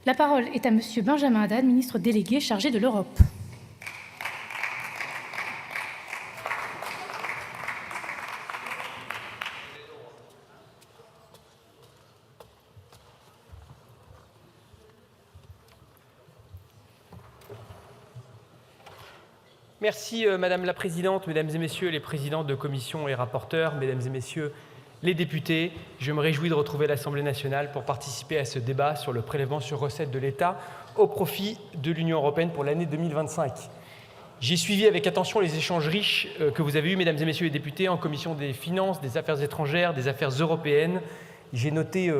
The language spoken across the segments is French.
La parole est à Monsieur Benjamin Haddad, ministre délégué chargé de l'Europe. Merci Madame la Présidente, Mesdames et Messieurs les présidents de commission et rapporteurs, Mesdames et Messieurs les députés. Je me réjouis de retrouver l'Assemblée nationale pour participer à ce débat sur le prélèvement sur recettes de l'État au profit de l'Union européenne pour l'année 2025. J'ai suivi avec attention les échanges riches que vous avez eus, Mesdames et Messieurs les députés, en commission des finances, des affaires étrangères, des affaires européennes. J'ai noté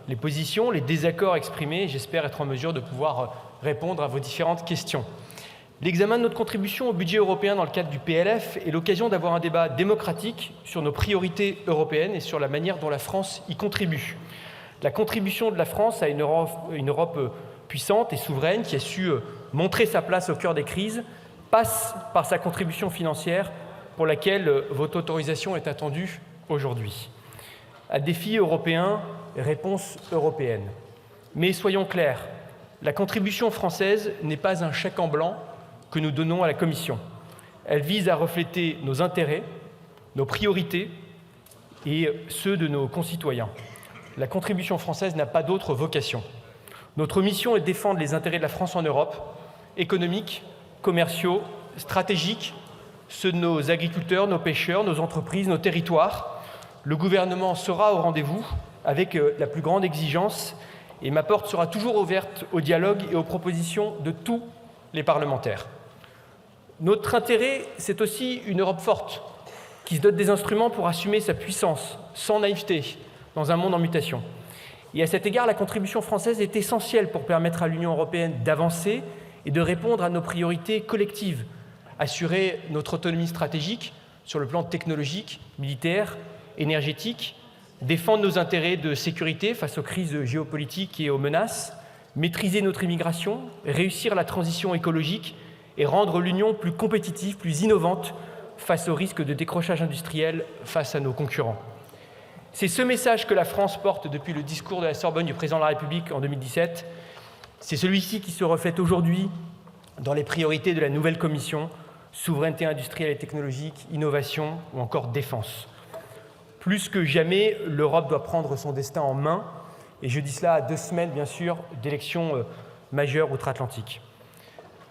les positions, les désaccords exprimés. J'espère être en mesure de pouvoir répondre à vos différentes questions. L'examen de notre contribution au budget européen dans le cadre du PLF est l'occasion d'avoir un débat démocratique sur nos priorités européennes et sur la manière dont la France y contribue. La contribution de la France à une Europe puissante et souveraine qui a su montrer sa place au cœur des crises passe par sa contribution financière pour laquelle votre autorisation est attendue aujourd'hui. À défi européen, réponse européenne. Mais soyons clairs, la contribution française n'est pas un chèque en blanc que nous donnons à la Commission. Elle vise à refléter nos intérêts, nos priorités et ceux de nos concitoyens. La contribution française n'a pas d'autre vocation. Notre mission est de défendre les intérêts de la France en Europe, économiques, commerciaux, stratégiques, ceux de nos agriculteurs, nos pêcheurs, nos entreprises, nos territoires. Le gouvernement sera au rendez-vous avec la plus grande exigence et ma porte sera toujours ouverte au dialogue et aux propositions de tous les parlementaires. Notre intérêt, c'est aussi une Europe forte, qui se dote des instruments pour assumer sa puissance, sans naïveté, dans un monde en mutation. Et à cet égard, la contribution française est essentielle pour permettre à l'Union européenne d'avancer et de répondre à nos priorités collectives, assurer notre autonomie stratégique sur le plan technologique, militaire, énergétique, défendre nos intérêts de sécurité face aux crises géopolitiques et aux menaces, maîtriser notre immigration, réussir la transition écologique et rendre l'Union plus compétitive, plus innovante face au risque de décrochage industriel face à nos concurrents. C'est ce message que la France porte depuis le discours de la Sorbonne du président de la République en 2017. C'est celui-ci qui se reflète aujourd'hui dans les priorités de la nouvelle Commission, souveraineté industrielle et technologique, innovation ou encore défense. Plus que jamais, l'Europe doit prendre son destin en main, et je dis cela à 2 semaines, bien sûr, d'élections majeures outre-Atlantique.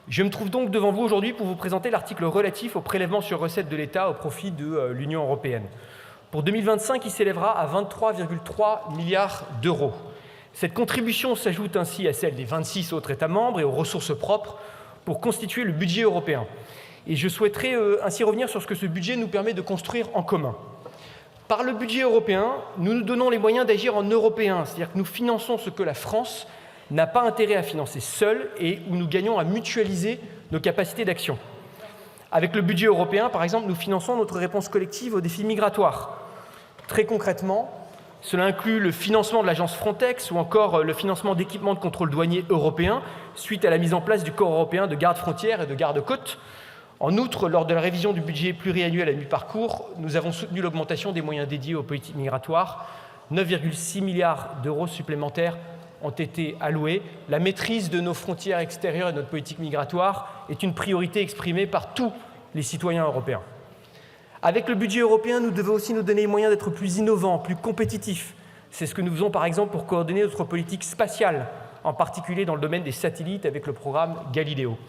Je me trouve donc devant vous aujourd'hui pour vous présenter l'article relatif au prélèvement sur recettes de l'État au profit de l'Union européenne. Pour 2025, il s'élèvera à 23,3 milliards d'euros. Cette contribution s'ajoute ainsi à celle des 26 autres États membres et aux ressources propres pour constituer le budget européen. Et je souhaiterais ainsi revenir sur ce que ce budget nous permet de construire en commun. Par le budget européen, nous nous donnons les moyens d'agir en européen, c'est-à-dire que nous finançons ce que la France n'a pas intérêt à financer seule et où nous gagnons à mutualiser nos capacités d'action. Avec le budget européen, par exemple, nous finançons notre réponse collective aux défis migratoires. Très concrètement, cela inclut le financement de l'agence Frontex ou encore le financement d'équipements de contrôle douanier européens suite à la mise en place du corps européen de garde-frontières et de garde-côtes. En outre, lors de la révision du budget pluriannuel à mi-parcours, nous avons soutenu l'augmentation des moyens dédiés aux politiques migratoires. 9,6 milliards d'euros supplémentaires ont été alloués. La maîtrise de nos frontières extérieures et de notre politique migratoire est une priorité exprimée par tous les citoyens européens. Avec le budget européen, nous devons aussi nous donner les moyens d'être plus innovants, plus compétitifs. C'est ce que nous faisons par exemple pour coordonner notre politique spatiale, en particulier dans le domaine des satellites avec le programme Galileo.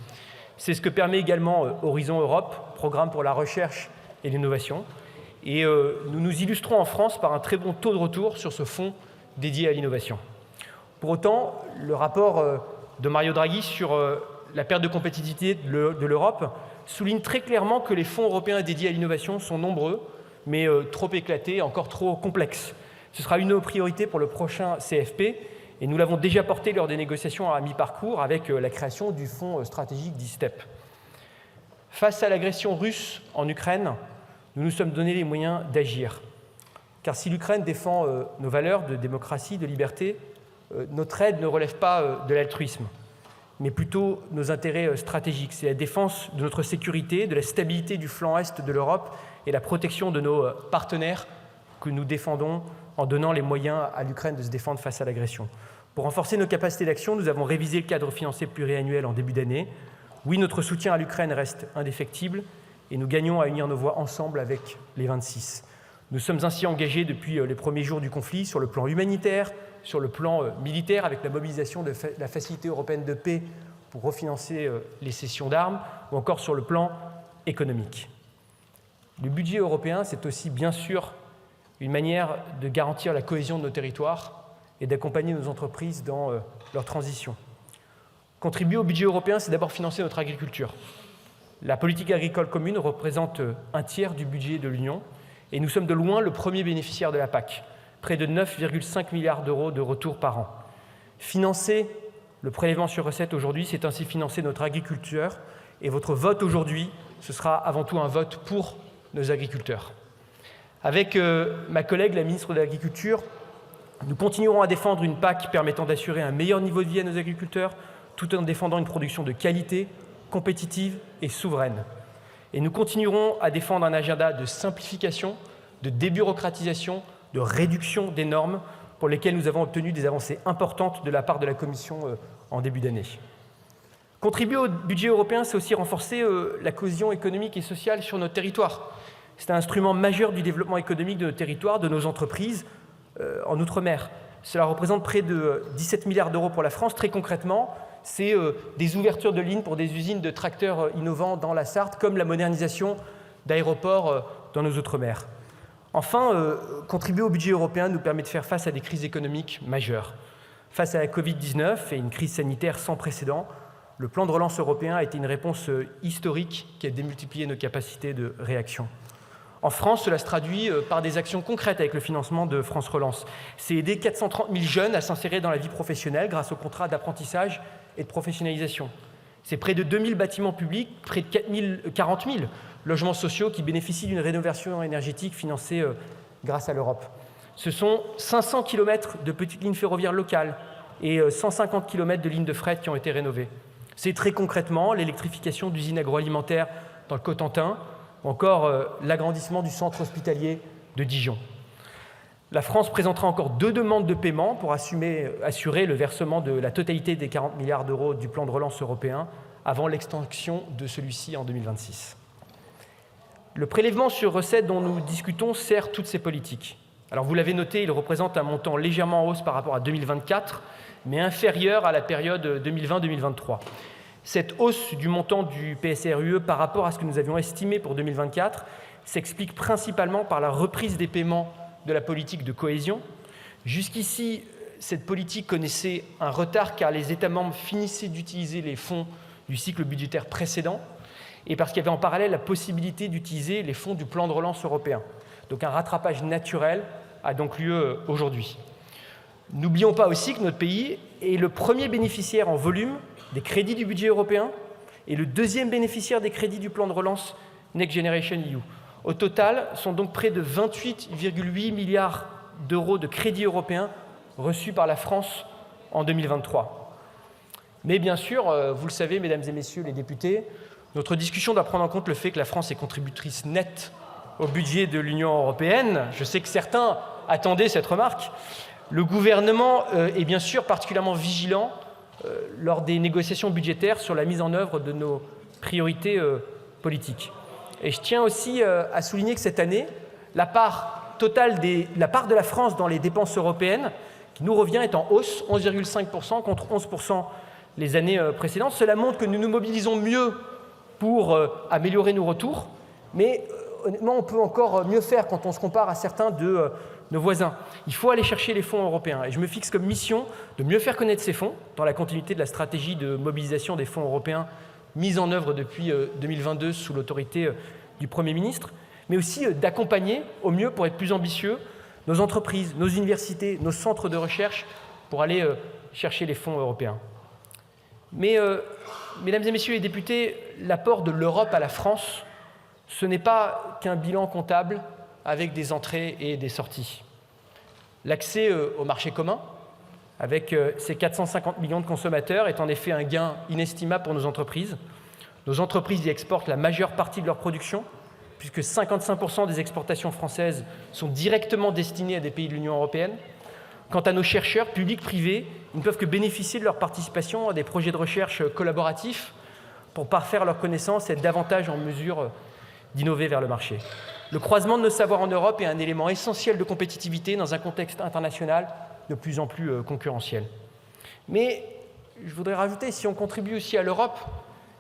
C'est ce que permet également Horizon Europe, programme pour la recherche et l'innovation. Et nous nous illustrons en France par un très bon taux de retour sur ce fonds dédié à l'innovation. Pour autant, le rapport de Mario Draghi sur la perte de compétitivité de l'Europe souligne très clairement que les fonds européens dédiés à l'innovation sont nombreux, mais trop éclatés, encore trop complexes. Ce sera une de nos priorités pour le prochain CFP, et nous l'avons déjà porté lors des négociations à mi-parcours avec la création du fonds stratégique d'ISTEP. Face à l'agression russe en Ukraine, nous nous sommes donné les moyens d'agir. Car si l'Ukraine défend nos valeurs de démocratie, de liberté, notre aide ne relève pas de l'altruisme, mais plutôt nos intérêts stratégiques. C'est la défense de notre sécurité, de la stabilité du flanc est de l'Europe et la protection de nos partenaires que nous défendons en donnant les moyens à l'Ukraine de se défendre face à l'agression. Pour renforcer nos capacités d'action, nous avons révisé le cadre financier pluriannuel en début d'année. Oui, notre soutien à l'Ukraine reste indéfectible et nous gagnons à unir nos voix ensemble avec les 26. Nous sommes ainsi engagés depuis les premiers jours du conflit sur le plan humanitaire, sur le plan militaire, avec la mobilisation de la Facilité européenne de paix pour refinancer les cessions d'armes, ou encore sur le plan économique. Le budget européen, c'est aussi bien sûr une manière de garantir la cohésion de nos territoires et d'accompagner nos entreprises dans leur transition. Contribuer au budget européen, c'est d'abord financer notre agriculture. La politique agricole commune représente un tiers du budget de l'Union et nous sommes de loin le premier bénéficiaire de la PAC, près de 9,5 milliards d'euros de retour par an. Financer le prélèvement sur recettes aujourd'hui, c'est ainsi financer notre agriculture et votre vote aujourd'hui, ce sera avant tout un vote pour nos agriculteurs. Avec ma collègue, la ministre de l'Agriculture, nous continuerons à défendre une PAC permettant d'assurer un meilleur niveau de vie à nos agriculteurs, tout en défendant une production de qualité, compétitive et souveraine. Et nous continuerons à défendre un agenda de simplification, de débureaucratisation, de réduction des normes pour lesquelles nous avons obtenu des avancées importantes de la part de la Commission en début d'année. Contribuer au budget européen, c'est aussi renforcer la cohésion économique et sociale sur notre territoire. C'est un instrument majeur du développement économique de nos territoires, de nos entreprises en Outre-mer. Cela représente près de 17 milliards d'euros pour la France. Très concrètement, c'est des ouvertures de lignes pour des usines de tracteurs innovants dans la Sarthe, comme la modernisation d'aéroports dans nos Outre-mer. Enfin, contribuer au budget européen nous permet de faire face à des crises économiques majeures. Face à la Covid-19 et une crise sanitaire sans précédent, le plan de relance européen a été une réponse historique qui a démultiplié nos capacités de réaction. En France, cela se traduit par des actions concrètes avec le financement de France Relance. C'est aider 430 000 jeunes à s'insérer dans la vie professionnelle grâce aux contrats d'apprentissage et de professionnalisation. C'est près de 2000 bâtiments publics, près de 40 000 logements sociaux qui bénéficient d'une rénovation énergétique financée grâce à l'Europe. Ce sont 500 km de petites lignes ferroviaires locales et 150 km de lignes de fret qui ont été rénovées. C'est très concrètement l'électrification d'usines agroalimentaires dans le Cotentin, ou encore l'agrandissement du centre hospitalier de Dijon. La France présentera encore 2 demandes de paiement pour assurer le versement de la totalité des 40 milliards d'euros du plan de relance européen avant l'extension de celui-ci en 2026. Le prélèvement sur recettes dont nous discutons sert toutes ces politiques. Alors vous l'avez noté, il représente un montant légèrement en hausse par rapport à 2024, mais inférieur à la période 2020-2023. Cette hausse du montant du PSR-UE par rapport à ce que nous avions estimé pour 2024 s'explique principalement par la reprise des paiements de la politique de cohésion. Jusqu'ici, cette politique connaissait un retard car les États membres finissaient d'utiliser les fonds du cycle budgétaire précédent et parce qu'il y avait en parallèle la possibilité d'utiliser les fonds du plan de relance européen. Donc un rattrapage naturel a donc lieu aujourd'hui. N'oublions pas aussi que notre pays est le premier bénéficiaire en volume des crédits du budget européen et le deuxième bénéficiaire des crédits du plan de relance Next Generation EU. Au total, sont donc près de 28,8 milliards d'euros de crédits européens reçus par la France en 2023. Mais bien sûr, vous le savez, mesdames et messieurs les députés, notre discussion doit prendre en compte le fait que la France est contributrice nette au budget de l'Union européenne. Je sais que certains attendaient cette remarque. Le gouvernement est bien sûr particulièrement vigilant lors des négociations budgétaires sur la mise en œuvre de nos priorités politiques. Et je tiens aussi à souligner que cette année, la part de la France dans les dépenses européennes qui nous revient est en hausse, 11,5% contre 11% les années précédentes. Cela montre que nous nous mobilisons mieux pour améliorer nos retours, mais honnêtement, on peut encore mieux faire quand on se compare à certains de nos voisins. Il faut aller chercher les fonds européens. Et je me fixe comme mission de mieux faire connaître ces fonds, dans la continuité de la stratégie de mobilisation des fonds européens mise en œuvre depuis 2022 sous l'autorité du Premier ministre, mais aussi d'accompagner au mieux, pour être plus ambitieux, nos entreprises, nos universités, nos centres de recherche, pour aller chercher les fonds européens. Mais, mesdames et messieurs les députés, l'apport de l'Europe à la France, ce n'est pas qu'un bilan comptable avec des entrées et des sorties. L'accès au marché commun, avec ses 450 millions de consommateurs, est en effet un gain inestimable pour nos entreprises. Nos entreprises y exportent la majeure partie de leur production, puisque 55% des exportations françaises sont directement destinées à des pays de l'Union européenne. Quant à nos chercheurs, publics, privés, ils ne peuvent que bénéficier de leur participation à des projets de recherche collaboratifs pour parfaire leurs connaissances et être davantage en mesure d'innover vers le marché. Le croisement de nos savoirs en Europe est un élément essentiel de compétitivité dans un contexte international de plus en plus concurrentiel. Mais je voudrais rajouter, si on contribue aussi à l'Europe,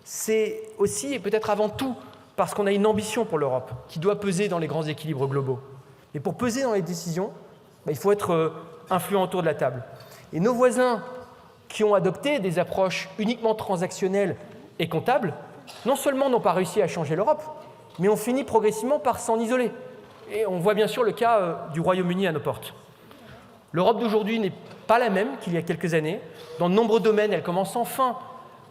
c'est aussi et peut-être avant tout parce qu'on a une ambition pour l'Europe qui doit peser dans les grands équilibres globaux. Et pour peser dans les décisions, il faut être influent autour de la table. Et nos voisins qui ont adopté des approches uniquement transactionnelles et comptables, non seulement n'ont pas réussi à changer l'Europe, mais ont fini progressivement par s'en isoler. Et on voit bien sûr le cas du Royaume-Uni à nos portes. L'Europe d'aujourd'hui n'est pas la même qu'il y a quelques années. Dans de nombreux domaines, elle commence enfin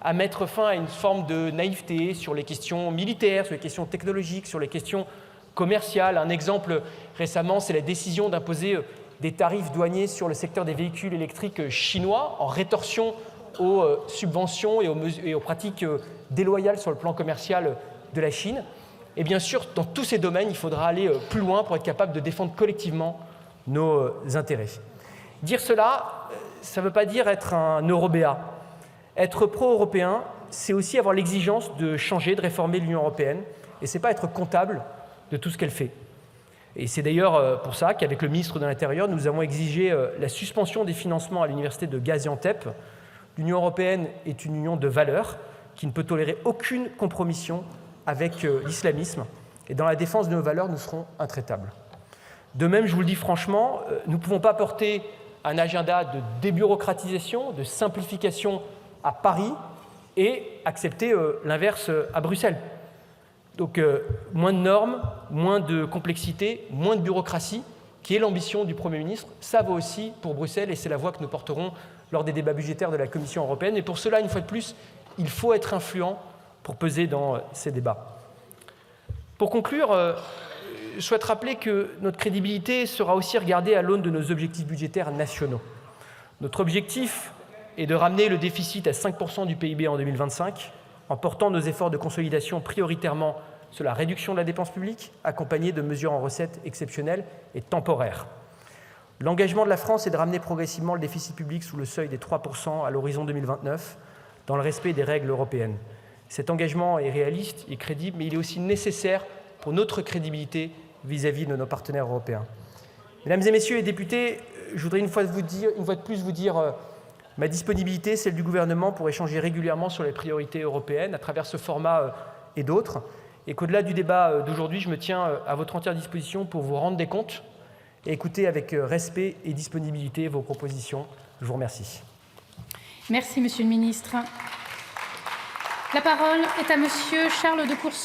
à mettre fin à une forme de naïveté sur les questions militaires, sur les questions technologiques, sur les questions commerciales. Un exemple récemment, c'est la décision d'imposer des tarifs douaniers sur le secteur des véhicules électriques chinois en rétorsion aux subventions et aux pratiques déloyales sur le plan commercial de la Chine. Et bien sûr, dans tous ces domaines, il faudra aller plus loin pour être capable de défendre collectivement nos intérêts. Dire cela, ça ne veut pas dire être un eurobéat. Être pro-européen, c'est aussi avoir l'exigence de changer, de réformer l'Union européenne. Et ce n'est pas être comptable de tout ce qu'elle fait. Et c'est d'ailleurs pour ça qu'avec le ministre de l'Intérieur, nous avons exigé la suspension des financements à l'université de Gaziantep. L'Union européenne est une union de valeurs qui ne peut tolérer aucune compromission avec l'islamisme. Et dans la défense de nos valeurs, nous serons intraitables. De même, je vous le dis franchement, nous ne pouvons pas porter un agenda de débureaucratisation, de simplification à Paris et accepter l'inverse à Bruxelles. Donc moins de normes, moins de complexité, moins de bureaucratie, qui est l'ambition du Premier ministre. Ça vaut aussi pour Bruxelles et c'est la voie que nous porterons lors des débats budgétaires de la Commission européenne. Et pour cela, une fois de plus, il faut être influent pour peser dans ces débats. Pour conclure, je souhaite rappeler que notre crédibilité sera aussi regardée à l'aune de nos objectifs budgétaires nationaux. Notre objectif est de ramener le déficit à 5% du PIB en 2025, en portant nos efforts de consolidation prioritairement sur la réduction de la dépense publique, accompagnée de mesures en recettes exceptionnelles et temporaires. L'engagement de la France est de ramener progressivement le déficit public sous le seuil des 3% à l'horizon 2029, dans le respect des règles européennes. Cet engagement est réaliste et crédible, mais il est aussi nécessaire pour notre crédibilité vis-à-vis de nos partenaires européens. Mesdames et messieurs les députés, je voudrais une fois de plus vous dire ma disponibilité, celle du gouvernement, pour échanger régulièrement sur les priorités européennes à travers ce format et d'autres, et qu'au-delà du débat d'aujourd'hui, je me tiens à votre entière disposition pour vous rendre des comptes et écouter avec respect et disponibilité vos propositions. Je vous remercie. Merci, Monsieur le Ministre. La parole est à Monsieur Charles de Courson.